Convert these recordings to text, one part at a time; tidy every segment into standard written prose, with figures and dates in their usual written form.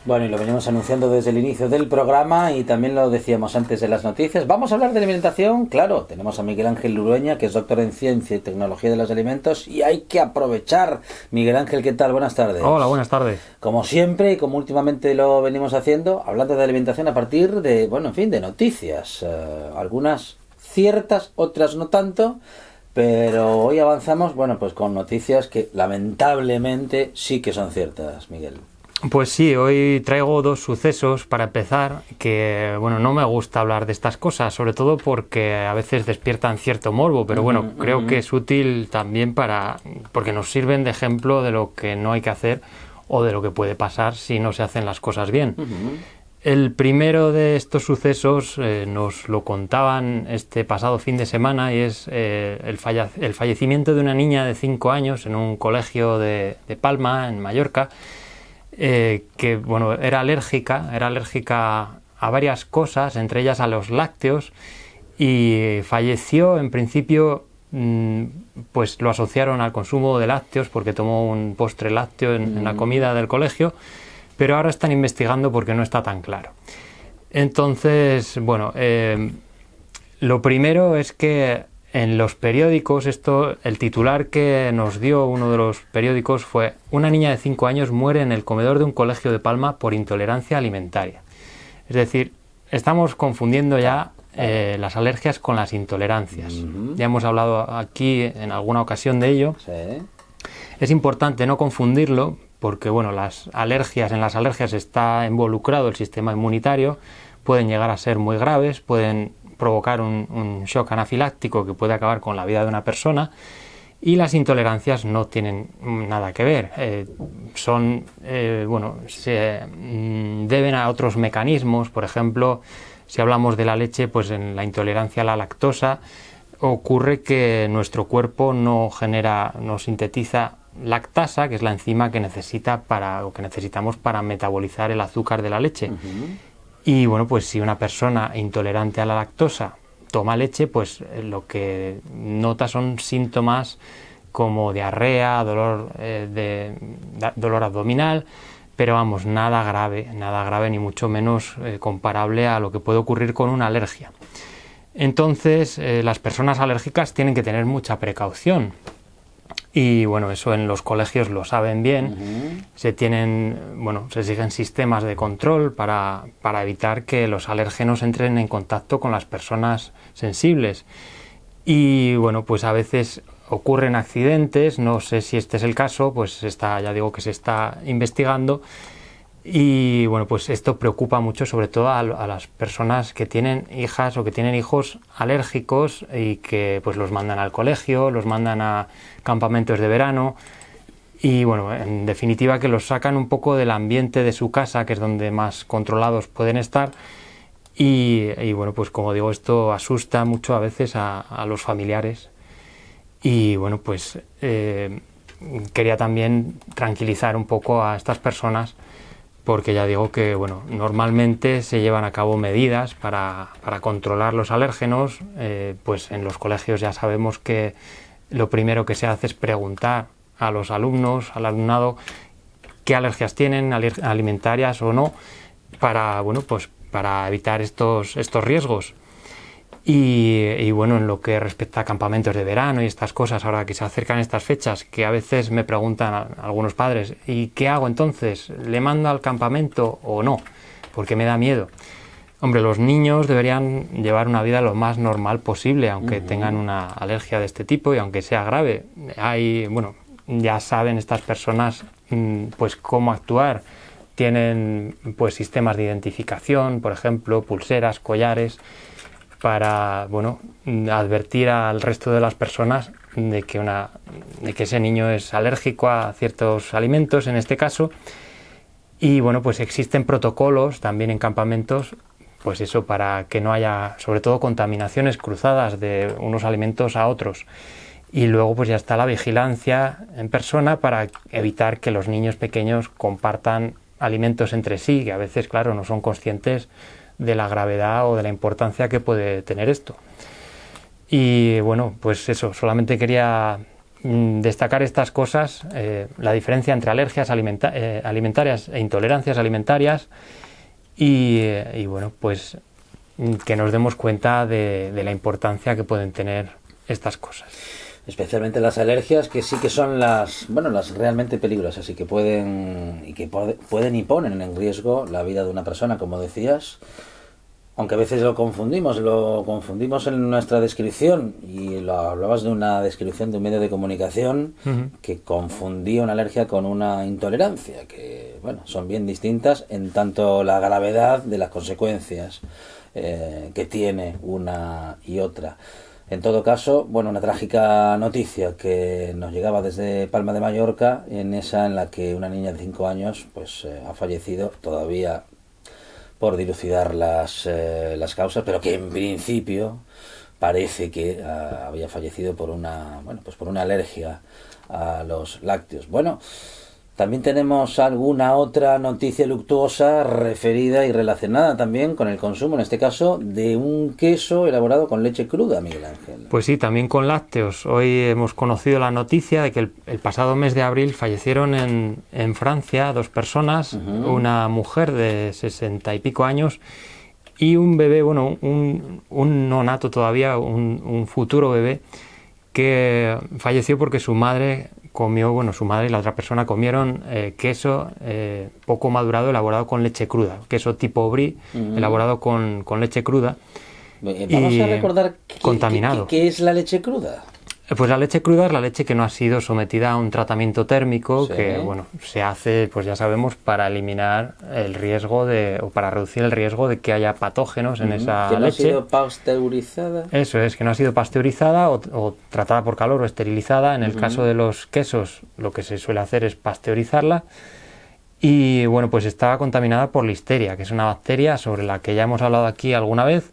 Bueno, y lo venimos anunciando desde el inicio del programa y también lo decíamos antes de las noticias. Vamos a hablar de alimentación, claro, tenemos a Miguel Ángel Urueña, que es doctor en Ciencia y Tecnología de los Alimentos, y hay que aprovechar. Miguel Ángel, ¿qué tal? Buenas tardes. Hola, buenas tardes. Como siempre y como últimamente lo venimos haciendo, hablando de alimentación a partir de, bueno, en fin, de noticias. Algunas ciertas, otras no tanto, pero hoy avanzamos, bueno, pues con noticias que lamentablemente sí que son ciertas, Miguel. Pues sí, hoy traigo dos sucesos para empezar que, bueno, no me gusta hablar de estas cosas, sobre todo porque a veces despiertan cierto morbo, pero bueno, creo que es útil también porque nos sirven de ejemplo de lo que no hay que hacer o de lo que puede pasar si no se hacen las cosas bien. El primero de estos sucesos nos lo contaban este pasado fin de semana y es el fallecimiento de una niña de 5 años en un colegio de Palma, en Mallorca, que bueno, era alérgica a varias cosas, entre ellas a los lácteos, y falleció. En principio pues lo asociaron al consumo de lácteos porque tomó un postre lácteo en la comida del colegio, pero ahora están investigando porque no está tan claro. Entonces, bueno, lo primero es que en los periódicos, el titular que nos dio uno de los periódicos fue: una niña de 5 años muere en el comedor de un colegio de Palma por intolerancia alimentaria. Es decir, estamos confundiendo ya las alergias con las intolerancias. Ya hemos hablado aquí en alguna ocasión de ello. Sí. Es importante no confundirlo porque, bueno, en las alergias está involucrado el sistema inmunitario, pueden llegar a ser muy graves, pueden provocar un shock anafiláctico que puede acabar con la vida de una persona, y las intolerancias no tienen nada que ver. Se deben a otros mecanismos. Por ejemplo, si hablamos de la leche, pues en la intolerancia a la lactosa ocurre que nuestro cuerpo no sintetiza lactasa, que es la enzima que necesitamos para metabolizar el azúcar de la leche. Y bueno, pues si una persona intolerante a la lactosa toma leche, pues lo que nota son síntomas como diarrea, dolor abdominal, pero vamos, nada grave, ni mucho menos comparable a lo que puede ocurrir con una alergia. Entonces, las personas alérgicas tienen que tener mucha precaución. Y bueno, eso en los colegios lo saben bien. Se siguen sistemas de control para evitar que los alérgenos entren en contacto con las personas sensibles. Y bueno, pues a veces ocurren accidentes, no sé si este es el caso, pues ya digo que se está investigando. Y bueno, pues esto preocupa mucho, sobre todo a las personas que tienen hijas o que tienen hijos alérgicos y que pues los mandan al colegio, los mandan a campamentos de verano y bueno, en definitiva que los sacan un poco del ambiente de su casa, que es donde más controlados pueden estar. Y bueno, pues como digo, esto asusta mucho a veces a los familiares. Y bueno, pues quería también tranquilizar un poco a estas personas, porque ya digo que bueno, normalmente se llevan a cabo medidas para controlar los alérgenos. Pues en los colegios ya sabemos que lo primero que se hace es preguntar a los alumnos, al alumnado, qué alergias tienen, alimentarias o no, para evitar estos riesgos. Y bueno, en lo que respecta a campamentos de verano y estas cosas, ahora que se acercan estas fechas, que a veces me preguntan a algunos padres: ¿y qué hago entonces? ¿Le mando al campamento o no? Porque me da miedo. Hombre, los niños deberían llevar una vida lo más normal posible, aunque tengan una alergia de este tipo y aunque sea grave. Ya saben estas personas pues cómo actuar. Tienen pues sistemas de identificación, por ejemplo, pulseras, collares, para advertir al resto de las personas de que ese niño es alérgico a ciertos alimentos, en este caso. Y bueno, pues existen protocolos también en campamentos, pues eso, para que no haya, sobre todo, contaminaciones cruzadas de unos alimentos a otros. Y luego pues ya está la vigilancia en persona para evitar que los niños pequeños compartan alimentos entre sí, que a veces, claro, no son conscientes de la gravedad o de la importancia que puede tener esto. Y bueno, pues eso, solamente quería destacar estas cosas, la diferencia entre alergias alimentarias e intolerancias alimentarias y bueno, pues que nos demos cuenta de la importancia que pueden tener estas cosas. Especialmente las alergias, que sí que son las realmente peligrosas, así que pueden y ponen en riesgo la vida de una persona, como decías. Aunque a veces lo confundimos en nuestra descripción, y lo hablabas de una descripción de un medio de comunicación que confundía una alergia con una intolerancia, que son bien distintas en tanto la gravedad de las consecuencias que tiene una y otra. En todo caso, una trágica noticia que nos llegaba desde Palma de Mallorca, en la que una niña de 5 años ha fallecido, todavía por dilucidar las causas, pero que en principio parece que había fallecido por una alergia a los lácteos. También tenemos alguna otra noticia luctuosa referida y relacionada también con el consumo, en este caso, de un queso elaborado con leche cruda, Miguel Ángel. Pues sí, también con lácteos. Hoy hemos conocido la noticia de que el pasado mes de abril fallecieron en Francia 2 personas, una mujer de 60 y pico años y un bebé, un nonato todavía, un futuro bebé, que falleció porque su madre su madre y la otra persona comieron queso poco madurado elaborado con leche cruda, queso tipo brie elaborado con leche cruda. Vamos a recordar contaminado. ¿Qué es la leche cruda? Pues la leche cruda es la leche que no ha sido sometida a un tratamiento térmico, sí, que se hace, pues ya sabemos, para eliminar el riesgo o para reducir el riesgo de que haya patógenos en esa leche. ¿Que no ha sido pasteurizada? Eso es, que no ha sido pasteurizada o tratada por calor o esterilizada. En el caso de los quesos, lo que se suele hacer es pasteurizarla. Y pues estaba contaminada por Listeria, que es una bacteria sobre la que ya hemos hablado aquí alguna vez.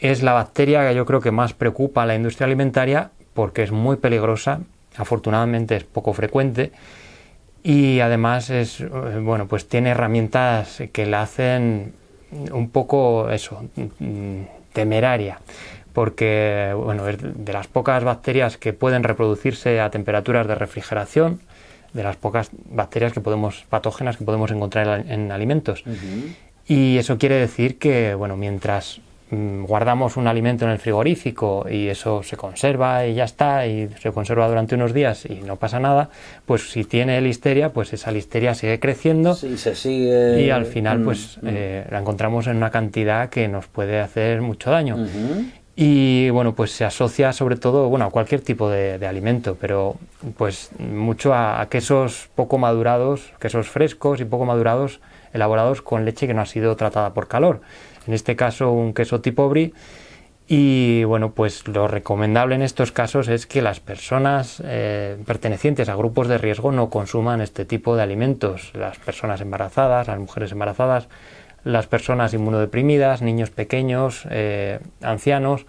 Es la bacteria que yo creo que más preocupa a la industria alimentaria, porque es muy peligrosa, afortunadamente es poco frecuente y además pues tiene herramientas que la hacen un poco temeraria, porque es de las pocas bacterias que pueden reproducirse a temperaturas de refrigeración, de las pocas bacterias patógenas que podemos encontrar en alimentos. Y eso quiere decir que mientras guardamos un alimento en el frigorífico y eso se conserva y ya está, y se conserva durante unos días y no pasa nada, pues si tiene listeria, pues esa listeria sigue creciendo, sí, se sigue, y al final la encontramos en una cantidad que nos puede hacer mucho daño. Y pues se asocia sobre todo a cualquier tipo de alimento, pero pues mucho a quesos poco madurados, quesos frescos y poco madurados, elaborados con leche que no ha sido tratada por calor. En este caso un queso tipo brie, y pues lo recomendable en estos casos es que las personas pertenecientes a grupos de riesgo no consuman este tipo de alimentos. Las personas embarazadas, las mujeres embarazadas, las personas inmunodeprimidas, niños pequeños, ancianos,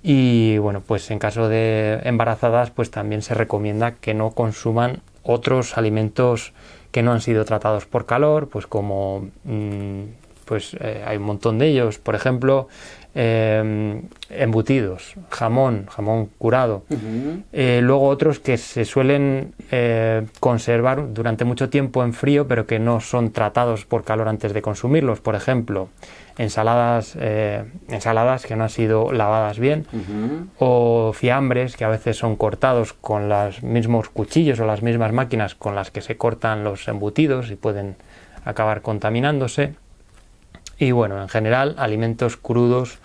y pues en caso de embarazadas pues también se recomienda que no consuman otros alimentos que no han sido tratados por calor, pues como hay un montón de ellos, por ejemplo, embutidos, jamón curado. Luego otros que se suelen conservar durante mucho tiempo en frío, pero que no son tratados por calor antes de consumirlos. Por ejemplo, ensaladas que no han sido lavadas bien, o fiambres que a veces son cortados con los mismos cuchillos o las mismas máquinas con las que se cortan los embutidos y pueden acabar contaminándose. Y en general alimentos crudos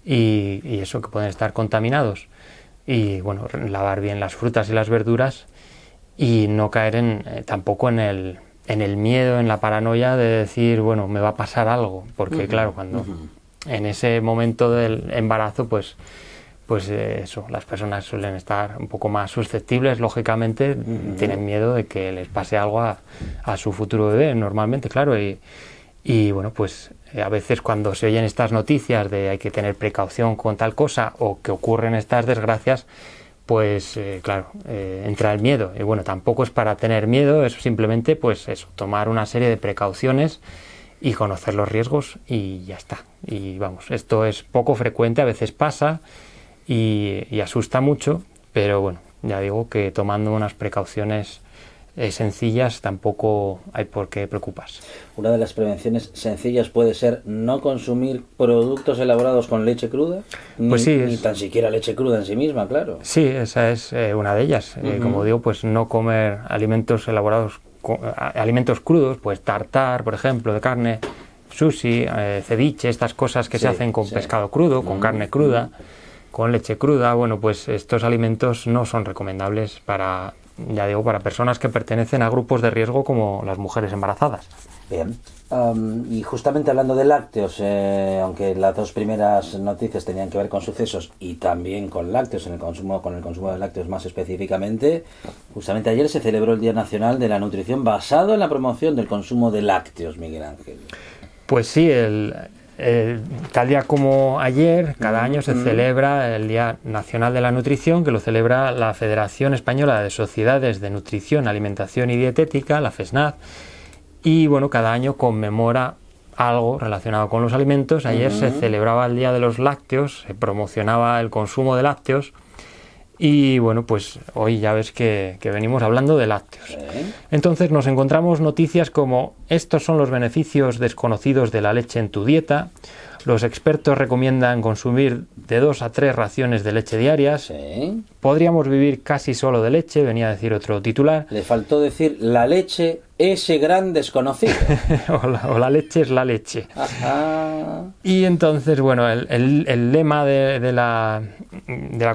y eso, que pueden estar contaminados. Y lavar bien las frutas y las verduras y no caer tampoco en el miedo, en la paranoia de decir, me va a pasar algo. Porque claro, cuando en ese momento del embarazo, pues las personas suelen estar un poco más susceptibles, lógicamente, tienen miedo de que les pase algo a su futuro bebé, normalmente, claro. Y a veces cuando se oyen estas noticias de hay que tener precaución con tal cosa o que ocurren estas desgracias, pues entra el miedo. Y tampoco es para tener miedo, es simplemente tomar una serie de precauciones y conocer los riesgos y ya está. Y esto es poco frecuente, a veces pasa y asusta mucho, pero ya digo que tomando unas precauciones sencillas tampoco hay por qué preocuparse. Una de las prevenciones sencillas puede ser no consumir productos elaborados con leche cruda, Pues sí, ni tan siquiera leche cruda en sí misma, claro. Sí, esa es una de ellas. Como digo, pues no comer alimentos elaborados, alimentos crudos, pues tartar, por ejemplo, de carne, sushi, ceviche, estas cosas que se hacen con pescado crudo, con carne cruda, con leche cruda. Bueno, pues estos alimentos no son recomendables para, ya digo, para personas que pertenecen a grupos de riesgo como las mujeres embarazadas. Bien. Y justamente hablando de lácteos, aunque las dos primeras noticias tenían que ver con sucesos y también con lácteos, con el consumo de lácteos más específicamente, justamente ayer se celebró el Día Nacional de la Nutrición basado en la promoción del consumo de lácteos, Miguel Ángel. Pues sí, tal día como ayer, cada año se celebra el Día Nacional de la Nutrición, que lo celebra la Federación Española de Sociedades de Nutrición, Alimentación y Dietética, la FESNAD, y bueno, cada año conmemora algo relacionado con los alimentos. Ayer se celebraba el Día de los Lácteos, se promocionaba el consumo de lácteos, y bueno, pues hoy ya ves que venimos hablando de lácteos. Entonces nos encontramos noticias como: estos son los beneficios desconocidos de la leche en tu dieta, los expertos recomiendan consumir de 2 a 3 raciones de leche diarias, podríamos vivir casi solo de leche, venía a decir otro titular. Le faltó decir la leche, ese gran desconocido. o la leche es la leche. Y entonces, bueno, el lema de la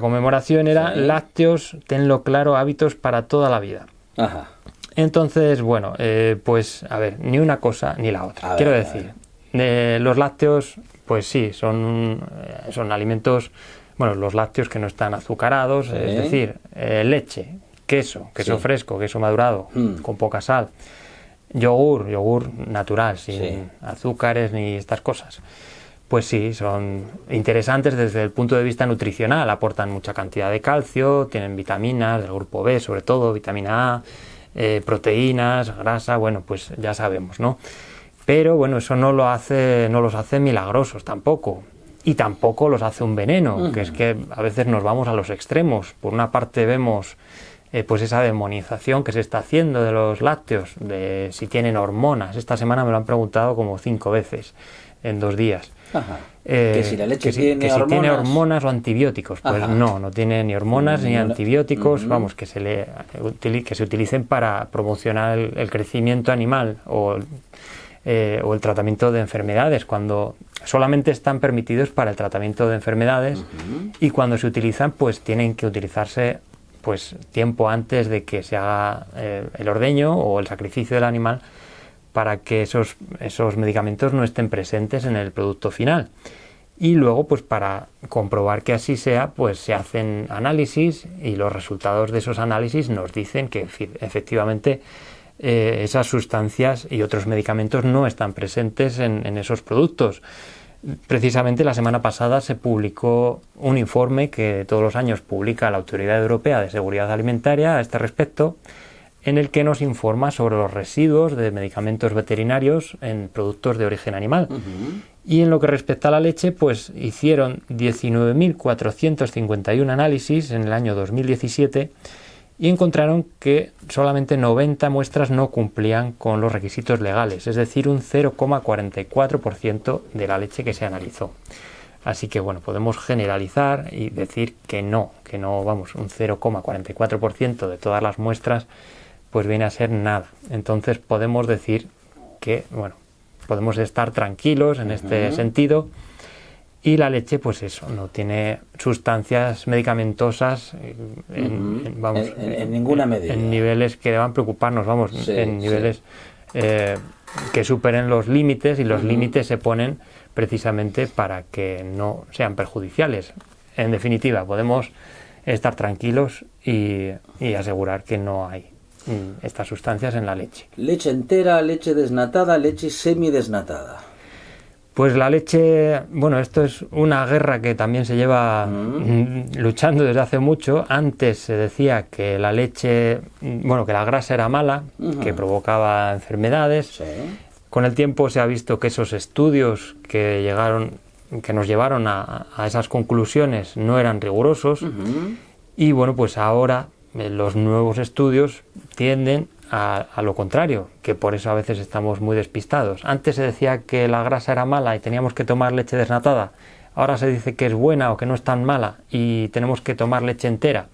conmemoración era lácteos, tenlo claro, hábitos para toda la vida. Ajá. Entonces, bueno, pues a ver, ni una cosa ni la otra. Quiero decir, los lácteos, pues sí, son alimentos, bueno, los lácteos que no están azucarados, es decir, leche, queso fresco, queso madurado, con poca sal, yogur natural, sin azúcares ni estas cosas. Pues sí, son interesantes desde el punto de vista nutricional, aportan mucha cantidad de calcio, tienen vitaminas del grupo B, sobre todo vitamina A, proteínas, grasa, bueno, pues ya sabemos, ¿no? Pero bueno, eso no los hace milagrosos tampoco, y tampoco los hace un veneno, que es que a veces nos vamos a los extremos. Por una parte vemos pues esa demonización que se está haciendo de los lácteos, de si tienen hormonas. Esta semana me lo han preguntado como 5 veces en 2 días. Que si la leche tiene hormonas o antibióticos. Pues no tiene ni hormonas ni antibióticos, vamos, que se utilicen para promocionar el crecimiento animal o el tratamiento de enfermedades, cuando solamente están permitidos para el tratamiento de enfermedades, y cuando se utilizan, pues tienen que utilizarse pues tiempo antes de que se haga el ordeño o el sacrificio del animal, para que esos medicamentos no estén presentes en el producto final. Y luego, pues para comprobar que así sea, pues se hacen análisis, y los resultados de esos análisis nos dicen que efectivamente esas sustancias y otros medicamentos no están presentes en esos productos. Precisamente la semana pasada se publicó un informe que todos los años publica la Autoridad Europea de Seguridad Alimentaria a este respecto, en el que nos informa sobre los residuos de medicamentos veterinarios en productos de origen animal. Y en lo que respecta a la leche, pues hicieron 19.451 análisis en el año 2017, y encontraron que solamente 90 muestras no cumplían con los requisitos legales, es decir, un 0,44% de la leche que se analizó. Así que bueno, podemos generalizar y decir que no, vamos, un 0,44% de todas las muestras pues viene a ser nada. Entonces podemos decir que, bueno, podemos estar tranquilos en este sentido. Y la leche, pues eso, no tiene sustancias medicamentosas en ninguna medida. En niveles que deban preocuparnos, en niveles que superen los límites, y los límites se ponen precisamente para que no sean perjudiciales. En definitiva, podemos estar tranquilos y asegurar que no hay estas sustancias en la leche. Leche entera, leche desnatada, leche semidesnatada. Pues la leche, bueno, esto es una guerra que también se lleva luchando desde hace mucho. Antes se decía que la leche, bueno, que la grasa era mala, que provocaba enfermedades. Con el tiempo se ha visto que esos estudios que nos llevaron a esas conclusiones no eran rigurosos. Y bueno, pues ahora los nuevos estudios tienden a lo contrario, que por eso a veces estamos muy despistados. Antes se decía que la grasa era mala y teníamos que tomar leche desnatada. Ahora se dice que es buena o que no es tan mala y tenemos que tomar leche entera.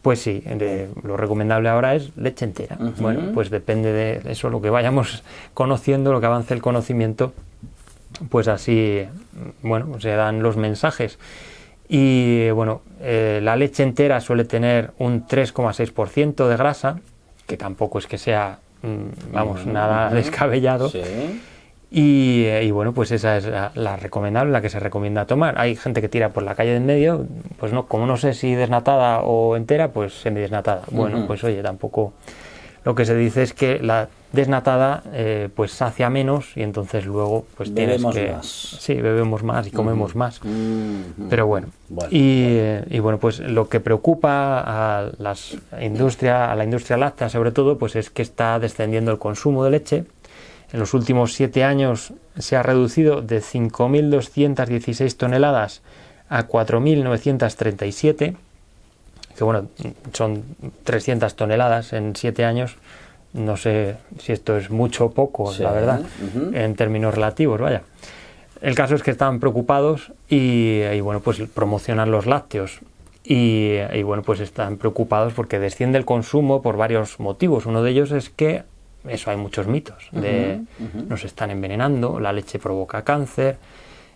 Pues sí, lo recomendable ahora es leche entera. Bueno, pues depende de eso, lo que vayamos conociendo, lo que avance el conocimiento, pues así, bueno, se dan los mensajes. Y bueno, la leche entera suele tener un 3,6% de grasa, que tampoco es que sea, vamos, nada descabellado. Sí. Y bueno, pues esa es la recomendable, la que se recomienda tomar. Hay gente que tira por la calle de en medio, pues no, como no sé si desnatada o entera, pues semidesnatada. Bueno, pues oye, tampoco. Lo que se dice es que la desnatada pues sacia menos y entonces luego pues bebemos tienes que... más. Sí, bebemos más y comemos más. Pero bueno. Y bueno, pues lo que preocupa a la industria láctea sobre todo, pues es que está descendiendo el consumo de leche. En los últimos 7 años se ha reducido de 5.216 toneladas a 4.937, que bueno, son 300 toneladas en 7 años. No sé si esto es mucho o poco, sí, la verdad, en términos relativos, vaya. El caso es que están preocupados y bueno, pues promocionan los lácteos. Y bueno, pues están preocupados porque desciende el consumo por varios motivos. Uno de ellos es que eso, hay muchos mitos de nos están envenenando, la leche provoca cáncer,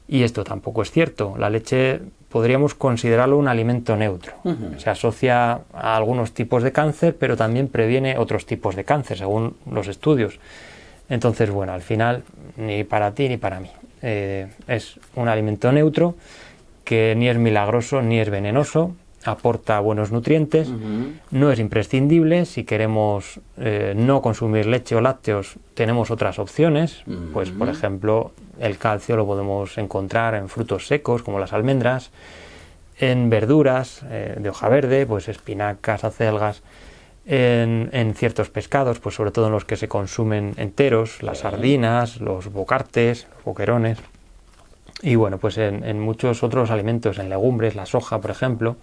y esto tampoco es cierto. La leche podríamos considerarlo un alimento neutro. Se asocia a algunos tipos de cáncer, pero también previene otros tipos de cáncer, según los estudios. Entonces, bueno, al final, ni para ti ni para mí. Es un alimento neutro que ni es milagroso ni es venenoso, aporta buenos nutrientes, no es imprescindible. Si queremos no consumir leche o lácteos, tenemos otras opciones, pues por ejemplo el calcio lo podemos encontrar en frutos secos como las almendras, en verduras de hoja verde, pues espinacas, acelgas, en ciertos pescados, pues sobre todo en los que se consumen enteros, las sardinas, los bocartes, los boquerones, y bueno, pues en muchos otros alimentos, en legumbres, la soja, por ejemplo.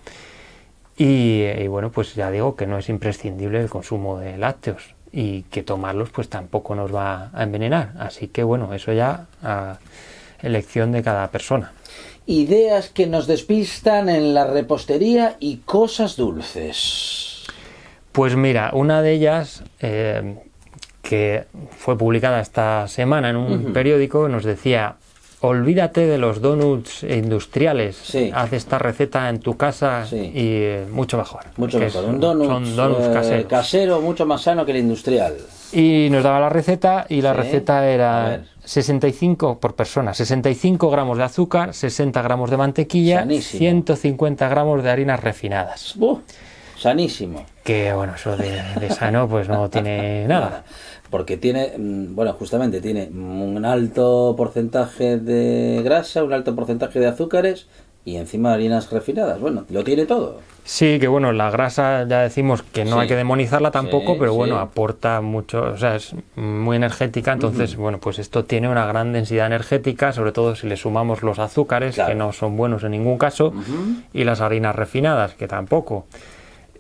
Y bueno, pues ya digo que no es imprescindible el consumo de lácteos y que tomarlos pues tampoco nos va a envenenar. Así que bueno, eso ya a elección de cada persona. Ideas que nos despistan en la repostería y cosas dulces. Pues mira, una de ellas que fue publicada esta semana en un periódico nos decía: olvídate de los donuts industriales, haz esta receta en tu casa y mucho mejor. Mucho mejor, un donut casero, mucho más sano que el industrial. Y nos daba la receta y la receta era 65 por persona, 65 gramos de azúcar, 60 gramos de mantequilla, sanísimo. 150 gramos de harinas refinadas. Sanísimo. Que bueno, eso de sano pues no tiene nada. Porque tiene, bueno, justamente tiene un alto porcentaje de grasa, un alto porcentaje de azúcares y encima harinas refinadas. Bueno, lo tiene todo. Sí, que bueno, la grasa ya decimos que no hay que demonizarla tampoco, pero bueno, aporta mucho, o sea, es muy energética. Entonces, bueno, pues esto tiene una gran densidad energética, sobre todo si le sumamos los azúcares, que no son buenos en ningún caso, y las harinas refinadas, que tampoco.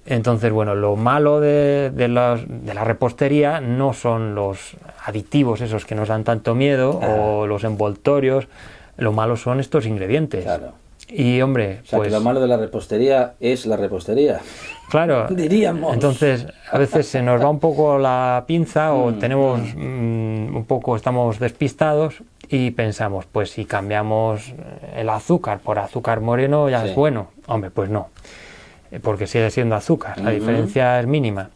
Entonces, bueno, lo malo de la repostería no son los aditivos esos que nos dan tanto miedo o los envoltorios, lo malo son estos ingredientes. Claro. Y hombre, o sea, pues que lo malo de la repostería es la repostería. Claro, diríamos. Entonces, a veces se nos va un poco la pinza o tenemos un poco, estamos despistados y pensamos, pues si cambiamos el azúcar por azúcar moreno ya es bueno. Hombre, pues no, porque sigue siendo azúcar, la diferencia es mínima.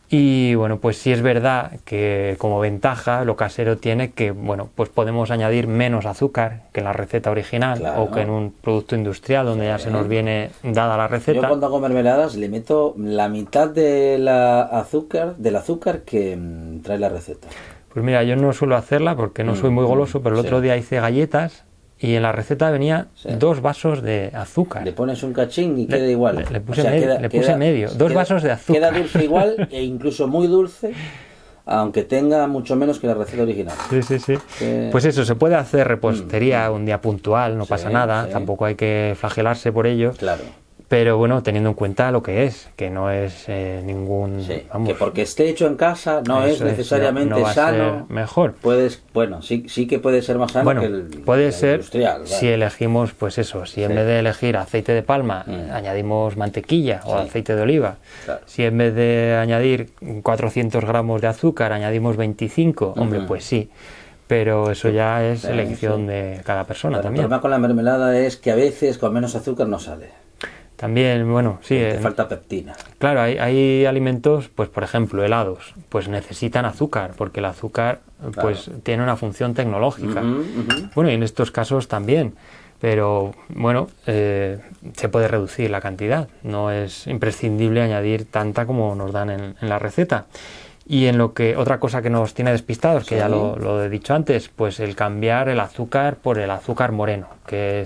Y bueno, pues sí es verdad que como ventaja lo casero tiene que, bueno, pues podemos añadir menos azúcar que en la receta original o que en un producto industrial donde ya se nos viene dada la receta. Yo cuando hago mermeladas le meto la mitad del azúcar que trae la receta. Pues mira, yo no suelo hacerla porque no soy muy goloso, pero el otro día hice galletas y en la receta venía 2 vasos de azúcar. Le pones un cachín y queda igual. Le puse medio. 2 vasos de azúcar. Queda dulce igual e incluso muy dulce, aunque tenga mucho menos que la receta original. Sí. Pues eso, se puede hacer repostería un día puntual, no pasa nada. Tampoco hay que flagelarse por ello. Claro. pero bueno, teniendo en cuenta lo que es, que no es ningún... Sí, vamos, que porque esté hecho en casa no es eso necesariamente no va a sano. ser mejor. Sí que puede ser más sano Bueno, que el puede ser industrial. si elegimos, pues eso, si en vez de elegir aceite de palma añadimos mantequilla o aceite de oliva, Claro. si en vez de añadir 400 gramos de azúcar añadimos 25, hombre, pues sí, pero eso ya es elección de cada persona El también. problema con la mermelada es que a veces con menos azúcar no sale. También, bueno, sí. Te falta peptina. Claro, hay alimentos, pues por ejemplo, helados, pues necesitan azúcar, porque el azúcar pues tiene una función tecnológica. Bueno, y en estos casos también, pero bueno, se puede reducir la cantidad, no es imprescindible añadir tanta como nos dan en la receta. Y en lo que otra cosa que nos tiene despistados, que ya lo he dicho antes, pues el cambiar el azúcar por el azúcar moreno, que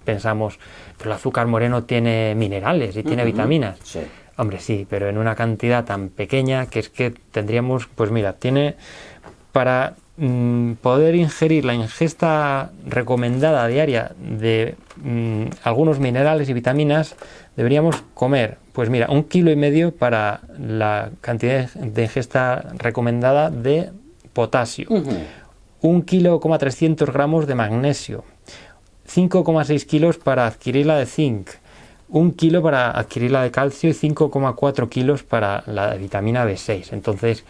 pensamos, pero el azúcar moreno tiene minerales y tiene vitaminas. Sí. Hombre, sí, pero en una cantidad tan pequeña que es que tendríamos, pues mira, tiene para poder ingerir la ingesta recomendada diaria de algunos minerales y vitaminas, deberíamos comer, pues mira, 1,5 kilos para la cantidad de ingesta recomendada de potasio, 1,3 gramos de magnesio, 5,6 kilos para adquirir la de zinc, 1 kilo para adquirir la de calcio y 5,4 kilos para la de vitamina B6. Entonces,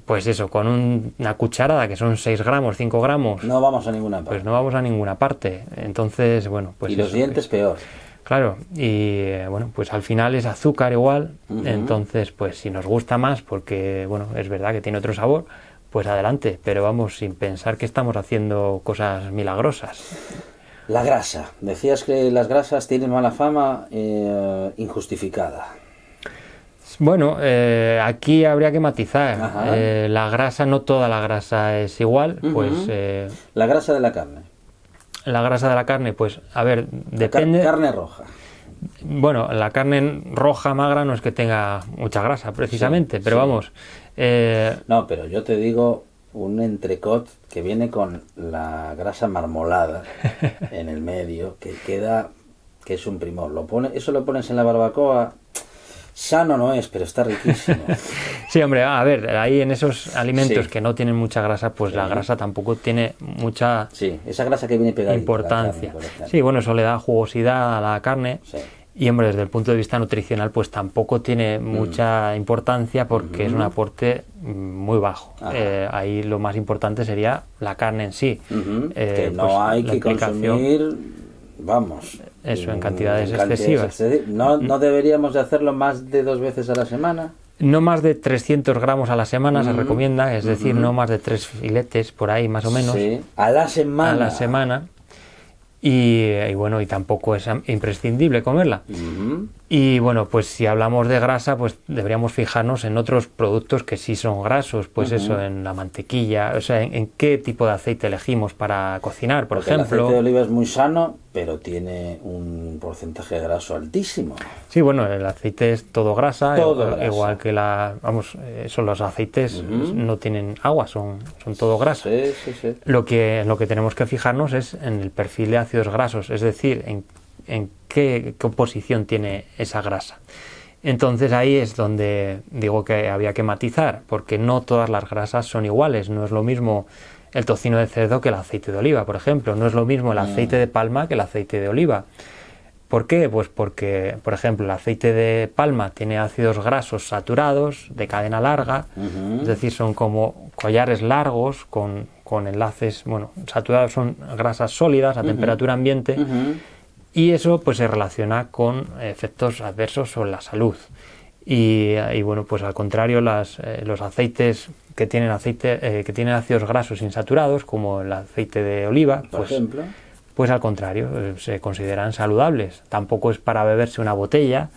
pues eso, con una cucharada que son 6 gramos, 5 gramos... No vamos a ninguna parte. Pues no vamos a ninguna parte. Entonces, bueno, pues... Y los dientes peor. Claro, y bueno, pues al final es azúcar igual, entonces pues si nos gusta más, porque bueno, es verdad que tiene otro sabor, pues adelante, pero vamos, sin pensar que estamos haciendo cosas milagrosas. La grasa. Decías que las grasas tienen mala fama injustificada. Bueno, aquí habría que matizar. La grasa, no toda la grasa es igual, pues... La grasa de la carne. La grasa de la carne, pues, a ver, depende... Carne roja. Bueno, la carne roja magra no es que tenga mucha grasa, precisamente, pero vamos... No, pero yo te digo un entrecot que viene con la grasa marmolada en el medio, que queda... que es un primor. Eso lo pones en la barbacoa... Sano no es, pero está riquísimo. Sí, hombre, a ver, ahí en esos alimentos que no tienen mucha grasa, pues la grasa tampoco tiene mucha esa grasa que viene pegadita importancia. Sí, bueno, eso le da jugosidad a la carne. Sí. Y, hombre, desde el punto de vista nutricional, pues tampoco tiene mucha importancia porque es un aporte muy bajo. Ahí lo más importante sería la carne en sí. Que no pues, hay que consumir... Vamos, eso en cantidades excesivas. No deberíamos de hacerlo más de 2 veces a la semana. No más de 300 gramos a la semana se recomienda, es decir, no más de 3 filetes por ahí más o menos. Sí. A la semana. Y bueno, y tampoco es imprescindible comerla. Y bueno, pues si hablamos de grasa, pues deberíamos fijarnos en otros productos que sí son grasos, pues eso, en la mantequilla, o sea, en qué tipo de aceite elegimos para cocinar, por ejemplo. El aceite de oliva es muy sano, pero tiene un porcentaje graso altísimo. Sí, bueno, el aceite es todo grasa, igual que son los aceites, no tienen agua, son todo grasa. Sí. Lo que tenemos que fijarnos es en el perfil de ácidos grasos, es decir, en qué composición tiene esa grasa. Entonces ahí es donde digo que había que matizar, porque no todas las grasas son iguales, no es lo mismo el tocino de cerdo que el aceite de oliva, por ejemplo, no es lo mismo el aceite de palma que el aceite de oliva. ¿Por qué? Pues porque, por ejemplo, el aceite de palma tiene ácidos grasos saturados de cadena larga, es decir, son como collares largos con enlaces, saturados, son grasas sólidas a temperatura ambiente, y eso pues se relaciona con efectos adversos sobre la salud. Y bueno, pues al contrario, los aceites que tienen ácidos grasos insaturados, como el aceite de oliva, por ejemplo, pues al contrario, se consideran saludables. Tampoco es para beberse una botella,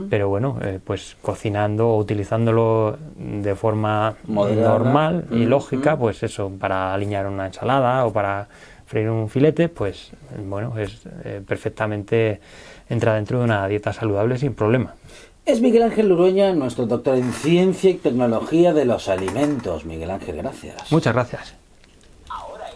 pero bueno, pues cocinando o utilizándolo de forma normal y lógica, pues eso, para aliñar una ensalada o para freír un filete, pues bueno, es perfectamente entra dentro de una dieta saludable sin problema. Es Miguel Ángel Urueña, nuestro doctor en Ciencia y Tecnología de los Alimentos. Miguel Ángel, gracias. Muchas gracias.